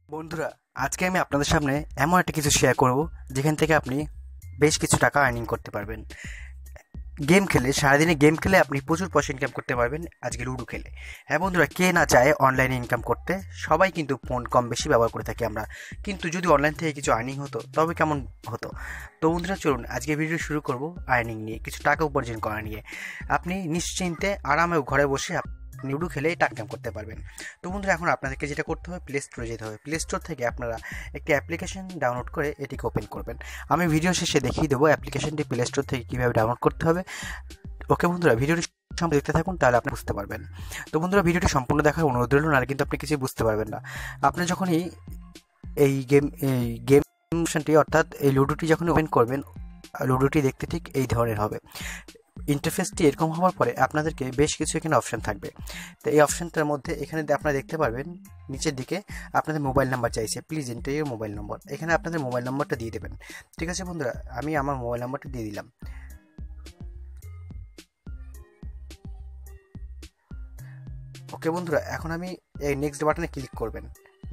বন্ধুরা, আজকে আমি আপনাদের সামনে এমন একটা কিছু শেয়ার করব যেখান থেকে আপনি বেশ কিছু টাকা আর্নিং করতে পারবেন। গেম খেলে, সারাদিনে গেম খেলে আপনি প্রচুর পয়সা ইনকাম করতে পারবেন আজকে লুডো খেলে। হ্যাঁ বন্ধুরা, কে না চায় অনলাইনে ইনকাম করতে? সবাই কিন্তু ফোন কম বেশি ব্যবহার করে থাকি আমরা। কিন্তু যদি অনলাইন থেকে কিছু আর্নিং হতো তবে কেমন হতো? তো বন্ধুরা চলুন আজকে ভিডিও শুরু করব আর্নিং নিয়ে, কিছু টাকা উপার্জন করা নিয়ে। আপনি নিশ্চিন্তে আরামে ঘরে বসে লুডো খেলে টাকা ইনকাম করতে পারবেন। তো বন্ধুরা, এখন আপনাদেরকে যেটা করতে হবে, প্লে স্টোরে যেতে হবে। প্লে স্টোর থেকে আপনারা একটি অ্যাপ্লিকেশন ডাউনলোড করে এটিকে ওপেন করবেন। আমি ভিডিও শেষে দেখিয়ে দেবো অ্যাপ্লিকেশনটি প্লে স্টোর থেকে কীভাবে ডাউনলোড করতে হবে। ওকে বন্ধুরা, ভিডিওটি সম্পূর্ণ দেখতে থাকুন, তাহলে আপনি বুঝতে পারবেন। তো বন্ধুরা, ভিডিওটি সম্পূর্ণ দেখার অনুরোধ রইল, নাহলে কিন্তু আপনি কিছুই বুঝতে পারবেন না। আপনি যখনই এই গেম অপশনটি অর্থাৎ এই লুডোটি যখন ওপেন করবেন, লুডোটি দেখতে ঠিক এই ধরনের হবে। ইন্টারফেসটি এরকম হওয়ার পরে আপনাদেরকে বেশ কিছু এখানে অপশান থাকবে। তো এই অপশানটার মধ্যে এখানে আপনারা দেখতে পারবেন নিচের দিকে আপনাদের মোবাইল নাম্বার চাইছে, প্লিজ এন্টার ইউর মোবাইল নম্বর। এখানে আপনাদের মোবাইল নাম্বারটা দিয়ে দেবেন। ঠিক আছে বন্ধুরা, আমি আমার মোবাইল নাম্বারটা দিয়ে দিলাম। ওকে বন্ধুরা, এখন আমি এই নেক্সট বাটনে ক্লিক করবেন।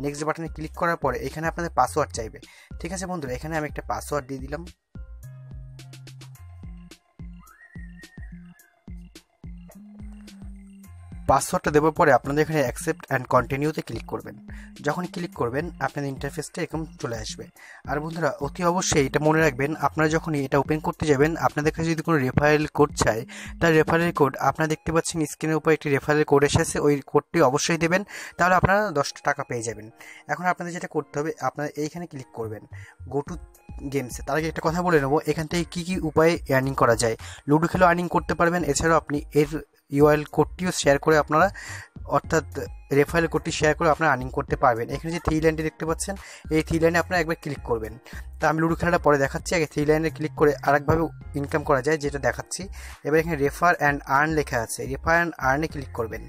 নেক্সট বাটনে ক্লিক করার পরে এখানে আপনাদের পাসওয়ার্ড চাইবে। ঠিক আছে বন্ধুরা, এখানে আমি একটা পাসওয়ার্ড দিয়ে দিলাম। পাসওয়ার্ডটা দেওয়ার পরে আপনাদের এখানে অ্যাকসেপ্ট অ্যান্ড কন্টিনিউতে ক্লিক করবেন। যখন ক্লিক করবেন আপনাদের ইন্টারফেসটা এরকম চলে আসবে। আর বন্ধুরা, অতি অবশ্যই এটা মনে রাখবেন, আপনারা যখনই এটা ওপেন করতে যাবেন, আপনাদের কাছে যদি কোনো রেফারেল কোড চায়, তার রেফারেল কোড আপনারা দেখতে পাচ্ছেন স্ক্রিনের উপর একটি রেফারেল কোড এসেছে, ওই কোডটি অবশ্যই দেবেন, তাহলে আপনারা 10 টাকা পেয়ে যাবেন। এখন আপনাদের যেটা করতে হবে, আপনারা এইখানে ক্লিক করবেন গো টু গেমসে। তার আগে একটা কথা বলে নেবো, এখান থেকে কী কী উপায়ে আর্নিং করা যায়। লুডো খেলেও আর্নিং করতে পারবেন, এছাড়াও আপনি এর ইউআরএল কোডটিও শেয়ার করে আপনারা, অর্থাৎ রেফারেল কোডটি শেয়ার করে আপনারা আর্নিং করতে পারবেন। এখানে যে থ্রি লাইনটি দেখতে পাচ্ছেন, এই থ্রি লাইনে আপনারা একবার ক্লিক করবেন। তা আমি লুডো খেলাটা পরে দেখাচ্ছি, আগে থ্রি লাইনে ক্লিক করে আরেকভাবে ইনকাম করা যায় যেটা দেখাচ্ছি। এবার এখানে রেফার অ্যান্ড আর্ন লেখা আছে, রেফার অ্যান্ড আর্নে ক্লিক করবেন।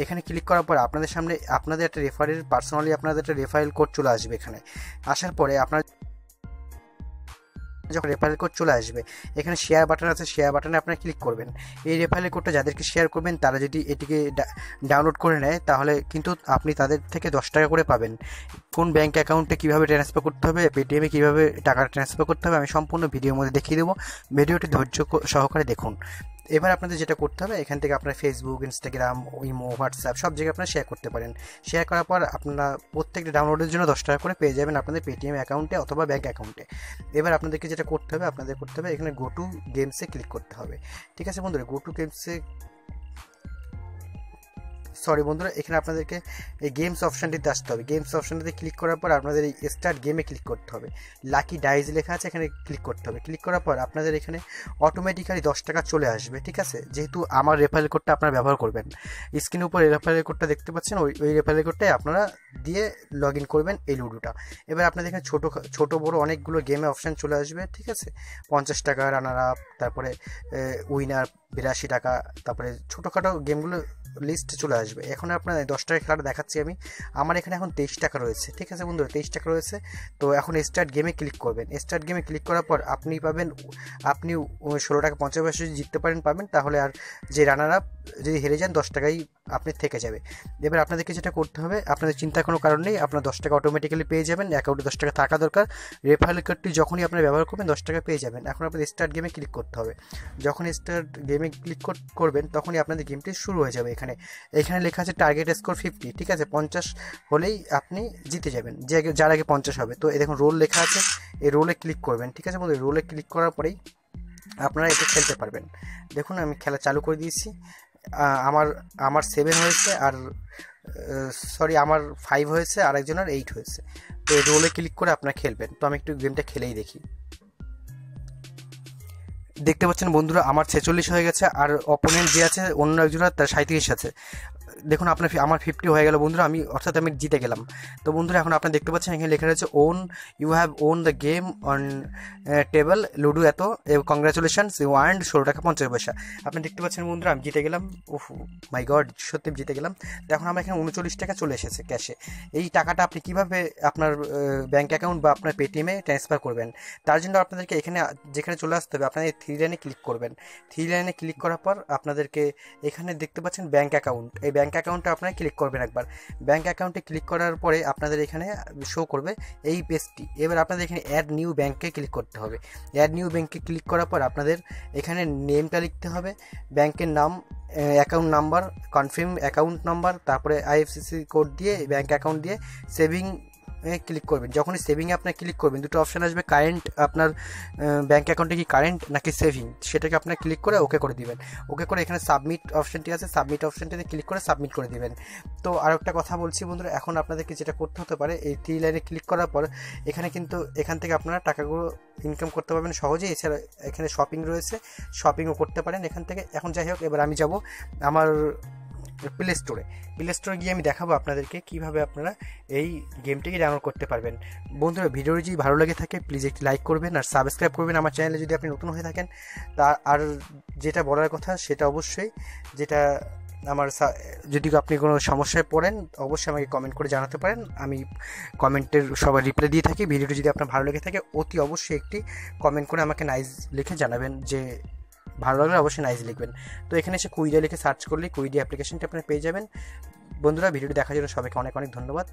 এখানে ক্লিক করার পর আপনাদের সামনে আপনাদের একটা রেফারেল পার্সোনালি আপনাদের একটা রেফারেল কোড চলে আসবে। এখানে আসার পরে আপনার যখন রেফারেল কোড চলে আসবে, এখানে শেয়ার বাটন আছে, শেয়ার বাটনে আপনারা ক্লিক করবেন। এই রেফারেল কোডটা যাদেরকে শেয়ার করবেন তারা যদি এটিকে ডাউনলোড করে নেয়, তাহলে কিন্তু আপনি তাদের থেকে 10 টাকা করে পাবেন। কোন ব্যাঙ্ক অ্যাকাউন্টে কীভাবে ট্রান্সফার করতে হবে, পেটিএমে কীভাবে টাকা ট্রান্সফার করতে হবে, আমি সম্পূর্ণ ভিডিওর মধ্যে দেখিয়ে দেবো। ভিডিওটি ধৈর্য সহকারে দেখুন। এবার আপনাদের যেটা করতে হবে, এখান থেকে আপনার ফেসবুক, ইনস্টাগ্রাম, ইমো, হোয়াটসঅ্যাপ সব জায়গায় আপনারা শেয়ার করতে পারেন। শেয়ার করার পর আপনারা প্রত্যেকটা ডাউনলোডের জন্য 10 টাকা করে পেয়ে যাবেন আপনাদের পেটিএম অ্যাকাউন্টে অথবা ব্যাঙ্ক অ্যাকাউন্টে। এবার আপনাদেরকে যেটা করতে হবে, আপনাদের করতে হবে এখানে গো টু গেমসে ক্লিক করতে হবে। ঠিক আছে বন্ধুরা, গো টু গেমসে, সরি বন্ধুরা, এখানে আপনাদেরকে এই গেমস অপশানটিতে আসতে হবে। গেমস অপশানটিতে ক্লিক করার পর আপনাদের এই স্টার্ট গেমে ক্লিক করতে হবে। লাকি ডাইজ লেখা আছে, এখানে ক্লিক করতে হবে। ক্লিক করার পর আপনাদের এখানে অটোমেটিক্যালি 10 টাকা চলে আসবে। ঠিক আছে, যেহেতু আমার রেফারেল কোডটা আপনারা ব্যবহার করবেন, স্ক্রিনের উপর রেফারেল কোডটা দেখতে পাচ্ছেন, ওই রেফারেল কোডটাই আপনারা দিয়ে লগ ইন করবেন এই লুডোটা। এবার আপনাদের এখানে ছোটো বড়ো অনেকগুলো গেমে অপশান চলে আসবে। ঠিক আছে, 50 টাকা রানার আপ, তারপরে উইনার 82 টাকা, তারপরে ছোটোখাটো গেমগুলো লিস্ট চলে আসবে। এখন আপনার 10 টাকা খেলাটা দেখাচ্ছি আমি। আমার এখানে এখন 23 টাকা রয়েছে। ঠিক আছে বন্ধুরা, 23 টাকা রয়েছে। তো এখন স্টার্ট গেমে ক্লিক করবেন। স্টার্ট গেমে ক্লিক করার পর আপনি পাবেন, আপনি 16 টাকা 50 পয়সা যদি জিততে পাবেন, তাহলে আর যে রানার আপ যদি হেরে যান 10 টাকাই আপনি থেকে যাবে। এবার আপনাদেরকে যেটা করতে হবে, আপনাদের চিন্তার কোনো কারণ নেই, আপনার 10 টাকা অটোমেটিক্যালি পেয়ে যাবেন। অ্যাকাউন্টে 10 টাকা থাকা দরকার। রেফারেল কোডটি যখনই আপনারা ব্যবহার করবেন 10 টাকা পেয়ে যাবেন। এখন আপনাদের স্টার্ট গেমে ক্লিক করতে হবে। যখন স্টার্ট গেমে ক্লিক করবেন তখনই আপনাদের গেমটি শুরু হয়ে যাবে। এখানে লেখা আছে টার্গেট স্কোর 50। ঠিক আছে, 50 হলেই আপনি জিতে যাবেন, যার আগে 50 হবে। তো এই দেখুন রোল লেখা আছে, এই রোলে ক্লিক করবেন। ঠিক আছে বন্ধু, রোলে ক্লিক করার পরেই আপনারা এটা খেলতে পারবেন। দেখুন আমি খেলা চালু করে দিয়েছি। আমার 7 হয়েছে, আর সরি আমার 5 হয়েছে, আর একজনের 8 হয়েছে। তো এই রোলে ক্লিক করে আপনারা খেলবেন। তো আমি একটু গেমটা খেলেই দেখি। দেখতে পাচ্ছেন বন্ধুরা, আমার 46 হয়ে গেছে, আর অপোনেন্ট যে আছে অন্য একজনের তার 37 আছে। দেখুন আমার 50 হয়ে গেল বন্ধুরা, অর্থাৎ আমি জিতে গেলাম। তো বন্ধুরা, এখন আপনারা দেখতে পাচ্ছেন এখানে লেখা রয়েছে you have won the game on table ludo এত, কংগ্রাচুলেশনস, ইউ আর্নড 16 টাকা 50 পয়সা। আপনি দেখতে পাচ্ছেন বন্ধুরা, আমি জিতে গেলাম। ওহ মাই গড, সত্যি জিতে গেলাম। তো এখন আমার এখানে 39 টাকা চলে এসেছে ক্যাশে। এই টাকাটা আপনি কীভাবে আপনার ব্যাঙ্ক অ্যাকাউন্ট বা আপনার পেটিএমে ট্রান্সফার করবেন, তার জন্য আপনাদেরকে এখানে যেখানে চলে আসতে হবে, আপনাদের থ্রি লাইনে ক্লিক করবেন। থ্রি লাইনে ক্লিক করার পর আপনাদেরকে এখানে দেখতে পাচ্ছেন ব্যাঙ্ক অ্যাকাউন্ট, এই ব্যাঙ্ক ব্যাঙ্ক অ্যাকাউন্টে আপনারা ক্লিক করবেন একবার। ব্যাঙ্ক অ্যাকাউন্টে ক্লিক করার পরে আপনাদের এখানে শো করবে এই পেজটি। এবার আপনাদের এখানে অ্যাড নিউ ব্যাঙ্কে ক্লিক করতে হবে। অ্যাড নিউ ব্যাঙ্কে ক্লিক করার পর আপনাদের এখানে নেমটা লিখতে হবে, ব্যাঙ্কের নাম, account number, confirm account number, তারপরে আইএফএসসি কোড দিয়ে ব্যাঙ্ক অ্যাকাউন্ট দিয়ে সেভিং ক্লিক করবেন। যখনই সেভিংয়ে আপনার ক্লিক করবেন দুটো অপশান আসবে, কারেন্ট আপনার ব্যাঙ্ক অ্যাকাউন্টে কি কারেন্ট নাকি সেভিং, সেটাকে আপনার ক্লিক করে ওকে করে দিবেন। ওকে করে এখানে সাবমিট অপশানটি আছে, সাবমিট অপশানটিতে ক্লিক করে সাবমিট করে দিবেন। তো আর একটা কথা বলছি বন্ধুরা, এখন আপনাদেরকে যেটা করতে হতে পারে, এই 3 লাইনে ক্লিক করার পর এখানে কিন্তু এখান থেকে আপনারা টাকাগুলো ইনকাম করতে পারবেন সহজেই। এছাড়া এখানে শপিং রয়েছে, শপিংও করতে পারেন এখান থেকে। এখন যাই হোক, এবার আমি যাব আমার প্লে স্টোরে গিয়ে আমি দেখাবো আপনাদেরকে কীভাবে আপনারা এই গেমটিকে ডাউনলোড করতে পারবেন। বন্ধুরা, ভিডিওটি যদি ভালো লাগে থাকে প্লিজ একটি লাইক করবেন আর সাবস্ক্রাইব করবেন আমার চ্যানেলে যদি আপনি নতুন হয়ে থাকেন। আর যেটা বলার কথা সেটা অবশ্যই, যেটা আমার যদি আপনি কোনো সমস্যায় পড়েন অবশ্যই আমাকে কমেন্ট করে জানাতে পারেন, আমি কমেন্টের সবার রিপ্লাই দিয়ে থাকি। ভিডিওটি যদি আপনার ভালো লেগে থাকে অতি অবশ্যই একটি কমেন্ট করে আমাকে নাইস লিখে জানাবেন, যে ভালো লাগলে অবশ্যই নাইস লিখবেন। তো এখানে এসে কুইডা লিখে সার্চ করলে কুইডি অ্যাপ্লিকেশনটি আপনারা পেয়ে যাবেন। বন্ধুরা, ভিডিওটি দেখার জন্য সবাইকে অনেক অনেক ধন্যবাদ।